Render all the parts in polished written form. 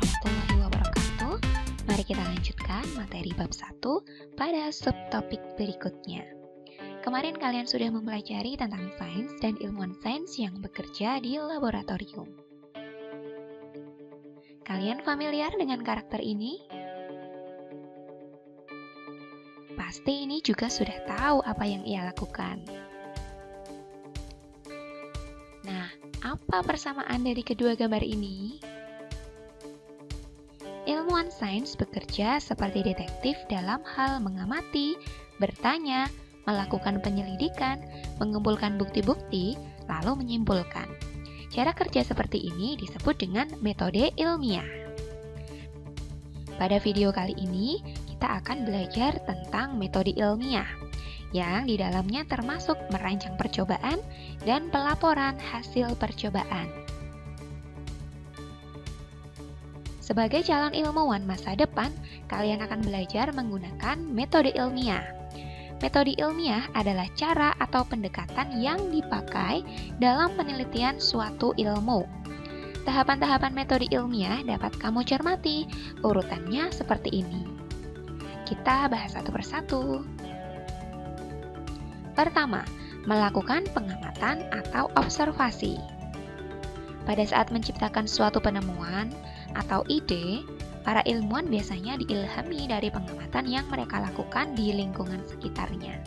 warahmatullahi wabarakatuh. Mari kita lanjutkan materi bab 1 pada subtopik berikutnya. Kemarin kalian sudah mempelajari tentang sains dan ilmuwan sains yang bekerja di laboratorium. Kalian familiar dengan karakter ini? Pasti ini juga sudah tahu apa yang ia lakukan. Nah, apa persamaan dari kedua gambar ini? Ilmuwan sains bekerja seperti detektif dalam hal mengamati, bertanya, melakukan penyelidikan, mengumpulkan bukti-bukti, lalu menyimpulkan. Cara kerja seperti ini disebut dengan metode ilmiah. Pada video kali ini, kita akan belajar tentang metode ilmiah, yang di dalamnya termasuk merancang percobaan dan pelaporan hasil percobaan. Sebagai calon ilmuwan masa depan, kalian akan belajar menggunakan metode ilmiah. Metode ilmiah adalah cara atau pendekatan yang dipakai dalam penelitian suatu ilmu. Tahapan-tahapan metode ilmiah dapat kamu cermati, urutannya seperti ini. Kita bahas satu persatu. Pertama, melakukan pengamatan atau observasi. Pada saat menciptakan suatu penemuan atau ide, para ilmuwan biasanya diilhami dari pengamatan yang mereka lakukan di lingkungan sekitarnya.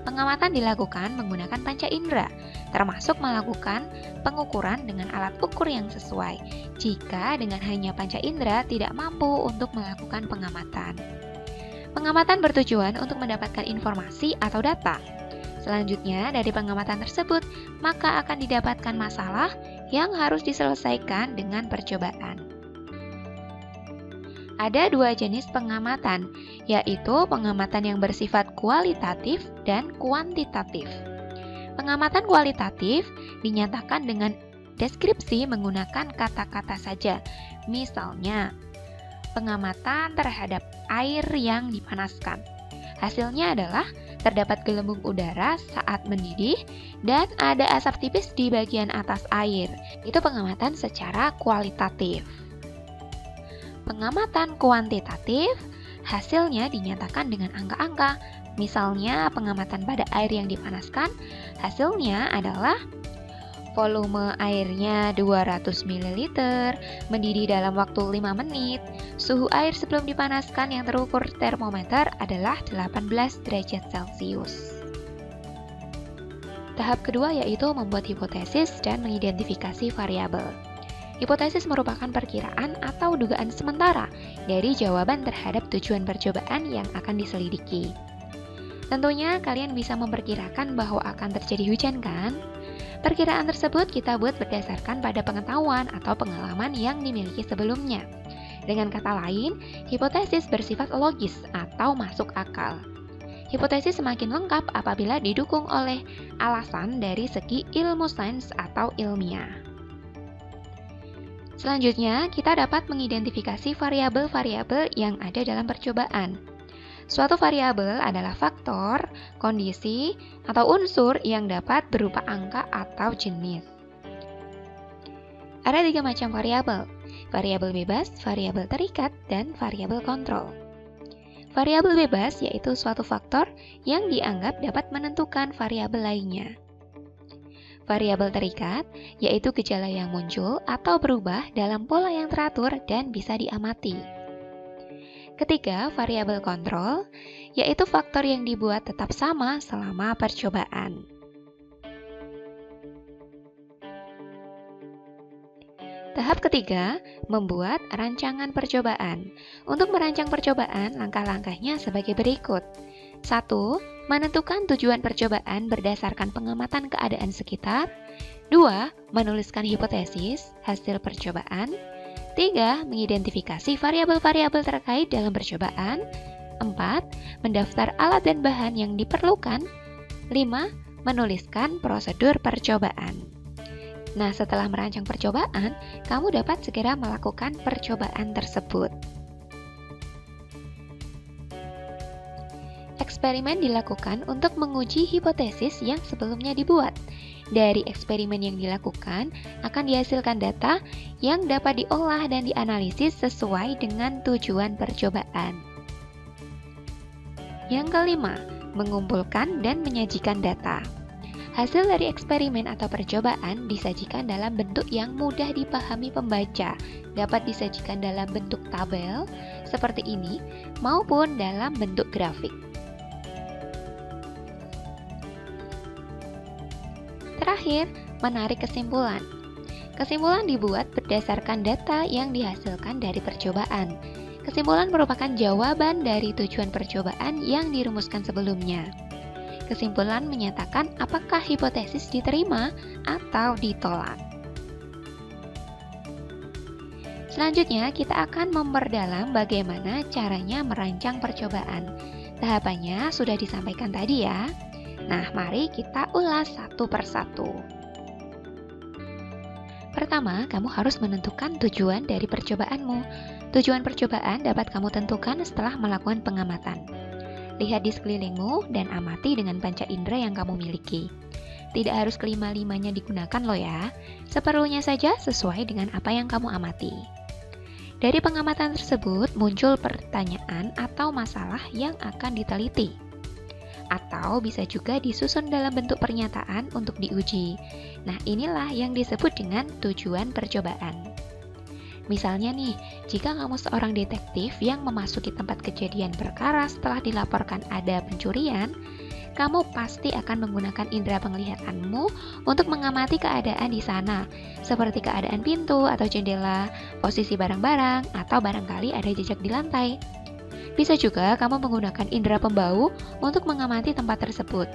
Pengamatan dilakukan menggunakan panca indera, termasuk melakukan pengukuran dengan alat ukur yang sesuai, jika dengan hanya panca indera tidak mampu untuk melakukan pengamatan. Pengamatan bertujuan untuk mendapatkan informasi atau data. Selanjutnya, dari pengamatan tersebut, maka akan didapatkan masalah yang harus diselesaikan dengan percobaan. Ada dua jenis pengamatan, yaitu pengamatan yang bersifat kualitatif dan kuantitatif. Pengamatan kualitatif dinyatakan dengan deskripsi menggunakan kata-kata saja. Misalnya, pengamatan terhadap air yang dipanaskan. Hasilnya adalah terdapat gelembung udara saat mendidih dan ada asap tipis di bagian atas air. Itu pengamatan secara kualitatif. Pengamatan kuantitatif, hasilnya dinyatakan dengan angka-angka. Misalnya, pengamatan pada air yang dipanaskan, hasilnya adalah volume airnya 200 ml, mendidih dalam waktu 5 menit, suhu air sebelum dipanaskan yang terukur termometer adalah 18 derajat Celcius. Tahap kedua yaitu membuat hipotesis dan mengidentifikasi variabel. Hipotesis merupakan perkiraan atau dugaan sementara dari jawaban terhadap tujuan percobaan yang akan diselidiki. Tentunya kalian bisa memperkirakan bahwa akan terjadi hujan kan? Perkiraan tersebut kita buat berdasarkan pada pengetahuan atau pengalaman yang dimiliki sebelumnya. Dengan kata lain, hipotesis bersifat logis atau masuk akal. Hipotesis semakin lengkap apabila didukung oleh alasan dari segi ilmu sains atau ilmiah. Selanjutnya, kita dapat mengidentifikasi variabel-variabel yang ada dalam percobaan. Suatu variabel adalah faktor, kondisi, atau unsur yang dapat berupa angka atau jenis. Ada 3 macam variabel: variabel bebas, variabel terikat, dan variabel kontrol. Variabel bebas yaitu suatu faktor yang dianggap dapat menentukan variabel lainnya. Variabel terikat yaitu gejala yang muncul atau berubah dalam pola yang teratur dan bisa diamati. Ketiga, variabel kontrol, yaitu faktor yang dibuat tetap sama selama percobaan. Tahap ketiga, membuat rancangan percobaan. Untuk merancang percobaan, langkah-langkahnya sebagai berikut. 1. Menentukan tujuan percobaan berdasarkan pengamatan keadaan sekitar. 2. Menuliskan hipotesis, hasil percobaan. 3. Mengidentifikasi variabel-variabel terkait dalam percobaan. 4. Mendaftar alat dan bahan yang diperlukan. 5. Menuliskan prosedur percobaan. Nah, setelah merancang percobaan, kamu dapat segera melakukan percobaan tersebut. Eksperimen dilakukan untuk menguji hipotesis yang sebelumnya dibuat. Dari eksperimen yang dilakukan akan dihasilkan data yang dapat diolah dan dianalisis sesuai dengan tujuan percobaan. Yang kelima, mengumpulkan dan menyajikan data. Hasil dari eksperimen atau percobaan disajikan dalam bentuk yang mudah dipahami pembaca, dapat disajikan dalam bentuk tabel seperti ini maupun dalam bentuk grafik. Terakhir, menarik kesimpulan. Kesimpulan dibuat berdasarkan data yang dihasilkan dari percobaan. Kesimpulan merupakan jawaban dari tujuan percobaan yang dirumuskan sebelumnya. Kesimpulan menyatakan apakah hipotesis diterima atau ditolak. Selanjutnya, kita akan memperdalam bagaimana caranya merancang percobaan. Tahapannya sudah disampaikan tadi ya. Nah, mari kita ulas satu persatu. Pertama, kamu harus menentukan tujuan dari percobaanmu. Tujuan percobaan dapat kamu tentukan setelah melakukan pengamatan. Lihat di sekelilingmu dan amati dengan panca indera yang kamu miliki. Tidak harus kelima-limanya digunakan loh ya. Seperlunya saja sesuai dengan apa yang kamu amati. Dari pengamatan tersebut muncul pertanyaan atau masalah yang akan diteliti. Atau bisa juga disusun dalam bentuk pernyataan untuk diuji. Nah, inilah yang disebut dengan tujuan percobaan. Misalnya nih, jika kamu seorang detektif yang memasuki tempat kejadian perkara setelah dilaporkan ada pencurian, kamu pasti akan menggunakan indera penglihatanmu untuk mengamati keadaan di sana, seperti keadaan pintu atau jendela, posisi barang-barang, atau barangkali ada jejak di lantai. Bisa juga kamu menggunakan indera pembau untuk mengamati tempat tersebut.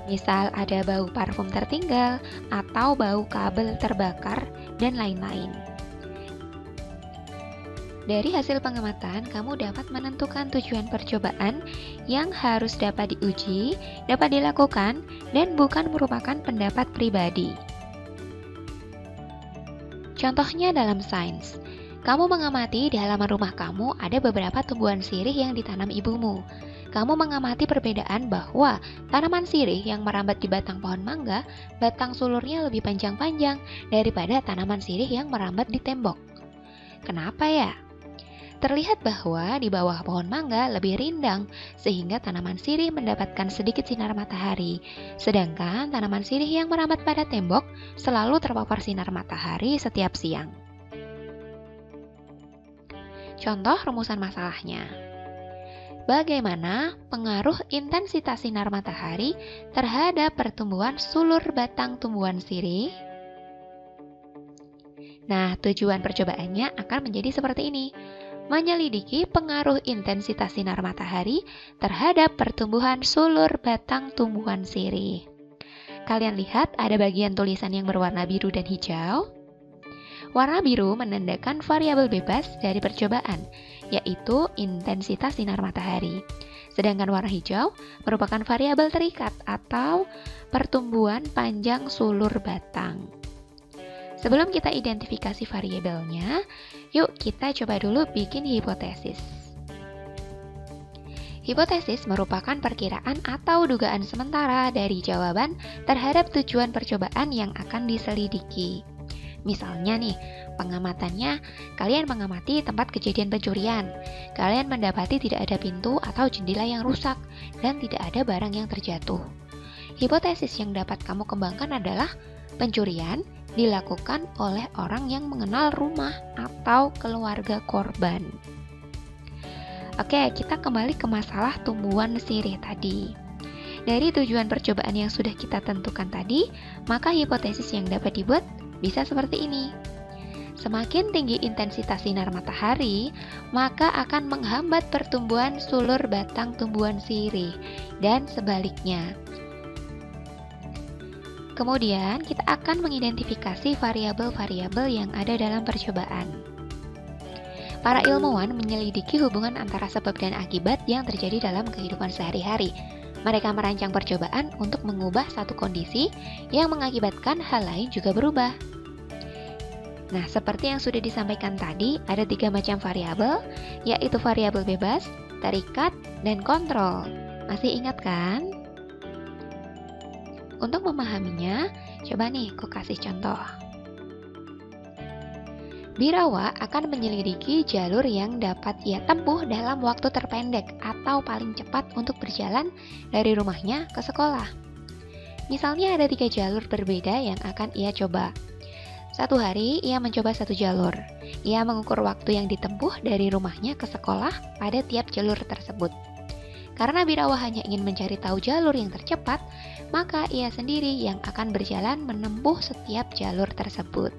Misal ada bau parfum tertinggal, atau bau kabel terbakar, dan lain-lain. Dari hasil pengamatan, kamu dapat menentukan tujuan percobaan yang harus dapat diuji, dapat dilakukan, dan bukan merupakan pendapat pribadi. Contohnya dalam sains, kamu mengamati di halaman rumah kamu ada beberapa tumbuhan sirih yang ditanam ibumu. Kamu mengamati perbedaan bahwa tanaman sirih yang merambat di batang pohon mangga, batang sulurnya lebih panjang-panjang daripada tanaman sirih yang merambat di tembok. Kenapa ya? Terlihat bahwa di bawah pohon mangga lebih rindang, sehingga tanaman sirih mendapatkan sedikit sinar matahari. Sedangkan tanaman sirih yang merambat pada tembok selalu terpapar sinar matahari setiap siang. Contoh rumusan masalahnya. Bagaimana pengaruh intensitas sinar matahari terhadap pertumbuhan sulur batang tumbuhan sirih? Nah, tujuan percobaannya akan menjadi seperti ini. Menyelidiki pengaruh intensitas sinar matahari terhadap pertumbuhan sulur batang tumbuhan sirih. Kalian lihat ada bagian tulisan yang berwarna biru dan hijau. Warna biru menandakan variabel bebas dari percobaan, yaitu intensitas sinar matahari. Sedangkan warna hijau merupakan variabel terikat atau pertumbuhan panjang sulur batang. Sebelum kita identifikasi variabelnya, yuk kita coba dulu bikin hipotesis. Hipotesis merupakan perkiraan atau dugaan sementara dari jawaban terhadap tujuan percobaan yang akan diselidiki. Misalnya nih, pengamatannya, kalian mengamati tempat kejadian pencurian. Kalian mendapati tidak ada pintu atau jendela yang rusak dan tidak ada barang yang terjatuh. Hipotesis yang dapat kamu kembangkan adalah pencurian dilakukan oleh orang yang mengenal rumah atau keluarga korban. Oke, kita kembali ke masalah tumbuhan sirih tadi. Dari tujuan percobaan yang sudah kita tentukan tadi, maka hipotesis yang dapat dibuat bisa seperti ini. Semakin tinggi intensitas sinar matahari, maka akan menghambat pertumbuhan sulur batang tumbuhan sirih, dan sebaliknya. Kemudian, kita akan mengidentifikasi variabel-variabel yang ada dalam percobaan. Para ilmuwan menyelidiki hubungan antara sebab dan akibat yang terjadi dalam kehidupan sehari-hari. Mereka merancang percobaan untuk mengubah satu kondisi yang mengakibatkan hal lain juga berubah. Nah, seperti yang sudah disampaikan tadi, ada 3 macam variabel, yaitu variabel bebas, terikat, dan kontrol. Masih ingat kan? Untuk memahaminya, coba nih aku kasih contoh. Birawa akan menyelidiki jalur yang dapat ia tempuh dalam waktu terpendek atau paling cepat untuk berjalan dari rumahnya ke sekolah. Misalnya ada 3 jalur berbeda yang akan ia coba. Satu hari ia mencoba 1 jalur. Ia mengukur waktu yang ditempuh dari rumahnya ke sekolah pada tiap jalur tersebut. Karena Birawa hanya ingin mencari tahu jalur yang tercepat, maka ia sendiri yang akan berjalan menempuh setiap jalur tersebut.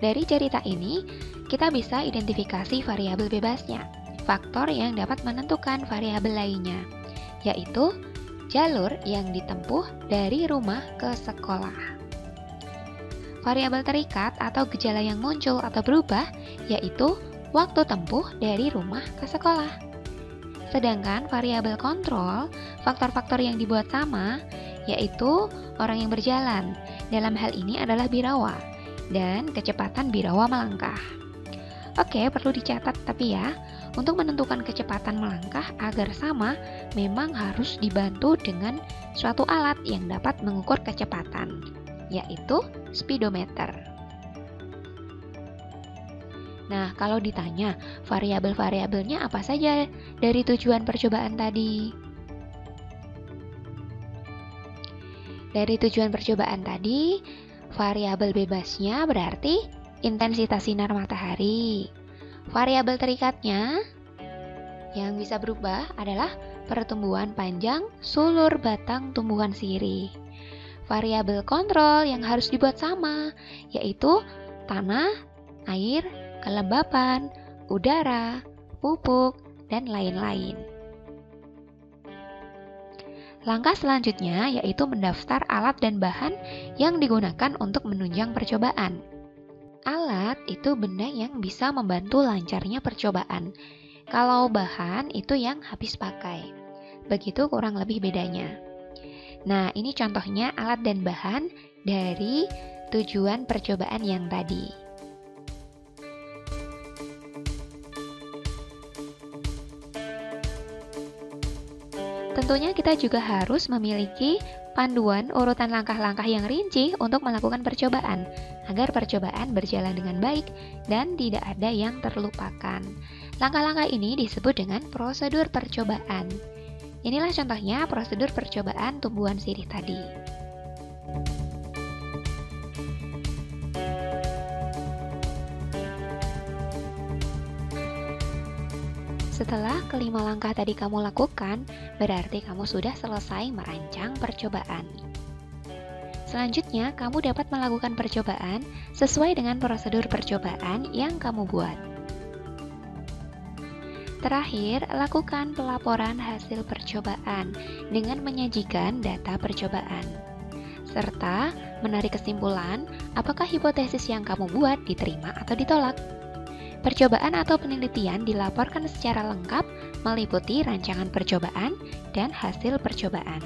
Dari cerita ini, kita bisa identifikasi variabel bebasnya, faktor yang dapat menentukan variabel lainnya, yaitu jalur yang ditempuh dari rumah ke sekolah. Variabel terikat atau gejala yang muncul atau berubah, yaitu waktu tempuh dari rumah ke sekolah. Sedangkan variabel kontrol, faktor-faktor yang dibuat sama, yaitu orang yang berjalan. Dalam hal ini adalah Birawa, dan kecepatan Birawa melangkah. Oke, perlu dicatat tapi ya, untuk menentukan kecepatan melangkah agar sama, memang harus dibantu dengan suatu alat yang dapat mengukur kecepatan, yaitu speedometer. Nah, kalau ditanya variabel-variabelnya apa saja dari tujuan percobaan tadi? Dari tujuan percobaan tadi, variabel bebasnya berarti intensitas sinar matahari. Variabel terikatnya yang bisa berubah adalah pertumbuhan panjang sulur batang tumbuhan sirih. Variabel kontrol yang harus dibuat sama, yaitu tanah, air, kelembapan, udara, pupuk, dan lain-lain. Langkah selanjutnya yaitu mendaftar alat dan bahan yang digunakan untuk menunjang percobaan. Alat itu benda yang bisa membantu lancarnya percobaan. Kalau bahan itu yang habis pakai. Begitu kurang lebih bedanya. Nah, ini contohnya alat dan bahan dari tujuan percobaan yang tadi. Tentunya kita juga harus memiliki panduan urutan langkah-langkah yang rinci untuk melakukan percobaan, agar percobaan berjalan dengan baik dan tidak ada yang terlupakan. Langkah-langkah ini disebut dengan prosedur percobaan. Inilah contohnya prosedur percobaan tumbuhan sirih tadi. Setelah kelima langkah tadi kamu lakukan, berarti kamu sudah selesai merancang percobaan. Selanjutnya, kamu dapat melakukan percobaan sesuai dengan prosedur percobaan yang kamu buat. Terakhir, lakukan pelaporan hasil percobaan dengan menyajikan data percobaan, serta menarik kesimpulan apakah hipotesis yang kamu buat diterima atau ditolak. Percobaan atau penelitian dilaporkan secara lengkap meliputi rancangan percobaan dan hasil percobaan.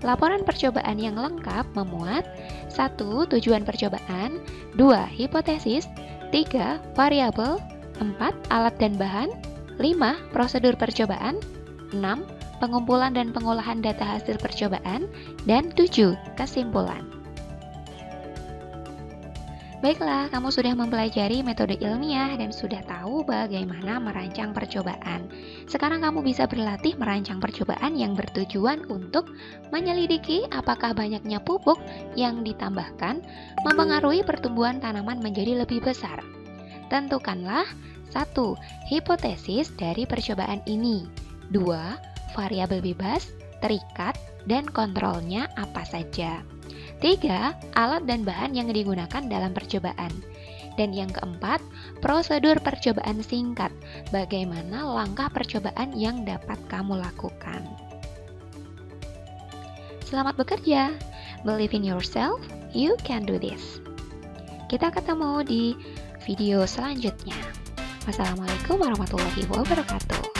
Laporan percobaan yang lengkap memuat 1. Tujuan percobaan, 2. Hipotesis, 3. Variabel, 4. Alat dan bahan, 5. Prosedur percobaan, 6. Pengumpulan dan pengolahan data hasil percobaan, dan 7. Kesimpulan. Baiklah, kamu sudah mempelajari metode ilmiah dan sudah tahu bagaimana merancang percobaan. Sekarang kamu bisa berlatih merancang percobaan yang bertujuan untuk menyelidiki apakah banyaknya pupuk yang ditambahkan mempengaruhi pertumbuhan tanaman menjadi lebih besar. Tentukanlah 1. Hipotesis dari percobaan ini, 2. Variabel bebas, terikat, dan kontrolnya apa saja. 3. Alat dan bahan yang digunakan dalam percobaan. Dan yang keempat, prosedur percobaan singkat. Bagaimana langkah percobaan yang dapat kamu lakukan. Selamat bekerja. Believe in yourself, you can do this. Kita ketemu di video selanjutnya. Wassalamualaikum warahmatullahi wabarakatuh.